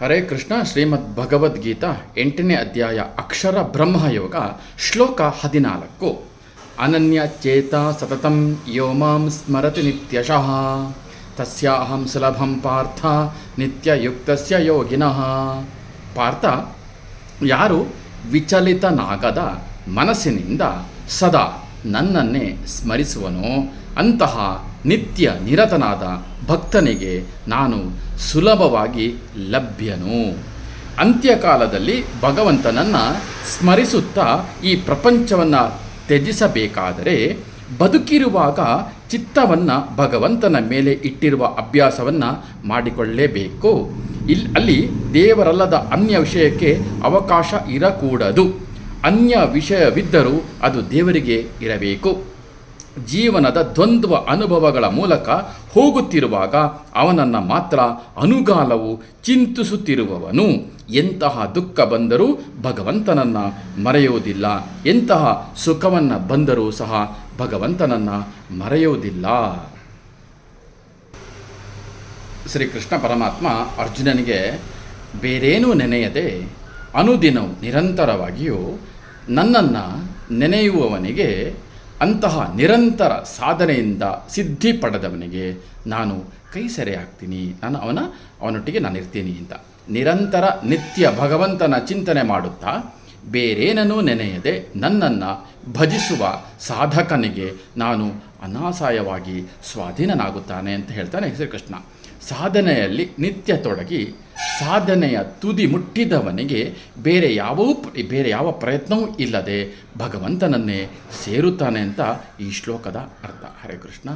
ಹರೇ ಕೃಷ್ಣ. ಶ್ರೀಮದ್ ಭಗವದ್ಗೀತಾ 8ನೇ ಅಧ್ಯಾಯ ಅಕ್ಷರ ಬ್ರಹ್ಮಯೋಗ ಶ್ಲೋಕ 14. ಅನನ್ಯ ಚೇತ ಸತತಂ ಯೋ ಮಾಂ ಸ್ಮರತಿ ನಿತ್ಯಶಃ ತಸ್ಯಾಹಂ ಸುಲಭಂ ಪಾರ್ಥ ನಿತ್ಯಯುಕ್ತಸ್ಯ ಯೋಗಿನಃ. ಪಾರ್ಥ, ಯಾರು ವಿಚಲಿತನಾಗದ ಮನಸ್ಸಿನಿಂದ ಸದಾ ನನ್ನನ್ನೇ ಸ್ಮರಿಸುವನೋ ಅಂತಹ ನಿತ್ಯ ನಿರತನಾದ ಭಕ್ತನಿಗೆ ನಾನು ಸುಲಭವಾಗಿ ಲಭ್ಯನು. ಅಂತ್ಯಕಾಲದಲ್ಲಿ ಭಗವಂತನನ್ನು ಸ್ಮರಿಸುತ್ತಾ ಈ ಪ್ರಪಂಚವನ್ನು ತ್ಯಜಿಸಬೇಕಾದರೆ ಬದುಕಿರುವಾಗ ಚಿತ್ತವನ್ನು ಭಗವಂತನ ಮೇಲೆ ಇಟ್ಟಿರುವ ಅಭ್ಯಾಸವನ್ನು ಮಾಡಿಕೊಳ್ಳಲೇಬೇಕು. ಅಲ್ಲಿ ದೇವರಲ್ಲದ ಅನ್ಯ ವಿಷಯಕ್ಕೆ ಅವಕಾಶ ಇರಕೂಡದು. ಅನ್ಯ ವಿಷಯವಿದ್ದರೂ ಅದು ದೇವರಿಗೆ ಇರಬೇಕು. ಜೀವನದ ದ್ವಂದ್ವ ಅನುಭವಗಳ ಮೂಲಕ ಹೋಗುತ್ತಿರುವಾಗ ಅವನನ್ನು ಮಾತ್ರ ಅನುಗಾಲವು ಚಿಂತಿಸುತ್ತಿರುವವನು. ಎಂತಹ ದುಃಖ ಬಂದರೂ ಭಗವಂತನನ್ನು ಮರೆಯುವುದಿಲ್ಲ, ಎಂತಹ ಸುಖವನ್ನು ಬಂದರೂ ಸಹ ಭಗವಂತನನ್ನು ಮರೆಯುವುದಿಲ್ಲ. ಶ್ರೀಕೃಷ್ಣ ಪರಮಾತ್ಮ ಅರ್ಜುನನಿಗೆ ಬೇರೇನೂ ನೆನೆಯದೆ ಅನುದಿನವೂ ನಿರಂತರವಾಗಿಯೂ ನನ್ನನ್ನು ನೆನೆಯುವವನಿಗೆ, ಅಂತಹ ನಿರಂತರ ಸಾಧನೆಯಿಂದ ಸಿದ್ಧಿ ಪಡೆದವನಿಗೆ ನಾನು ಕೈ ಸೆರೆಯಾಗ್ತೀನಿ, ಅವನೊಟ್ಟಿಗೆ ನಾನಿರ್ತೀನಿ ಅಂತ ನಿರಂತರ ನಿತ್ಯ ಭಗವಂತನ ಚಿಂತನೆ ಮಾಡುತ್ತಾ ಬೇರೇನೂ ನೆನೆಯದೆ ನನ್ನನ್ನು ಭಜಿಸುವ ಸಾಧಕನಿಗೆ ನಾನು ಅನಾಸಾಯವಾಗಿ ಸ್ವಾಧೀನನಾಗುತ್ತಾನೆ ಅಂತ ಹೇಳ್ತಾನೆ ಶ್ರೀಕೃಷ್ಣ. ಸಾಧನೆಯಲ್ಲಿ ನಿತ್ಯ ತೊಡಗಿ ಸಾಧನೆಯ ತುದಿ ಮುಟ್ಟಿದವನಿಗೆ ಬೇರೆ ಯಾವ ಪ್ರಯತ್ನವೂ ಇಲ್ಲದೆ ಭಗವಂತನನ್ನೇ ಸೇರುತ್ತಾನೆ ಅಂತ ಈ ಶ್ಲೋಕದ ಅರ್ಥ. ಹರೇ ಕೃಷ್ಣ.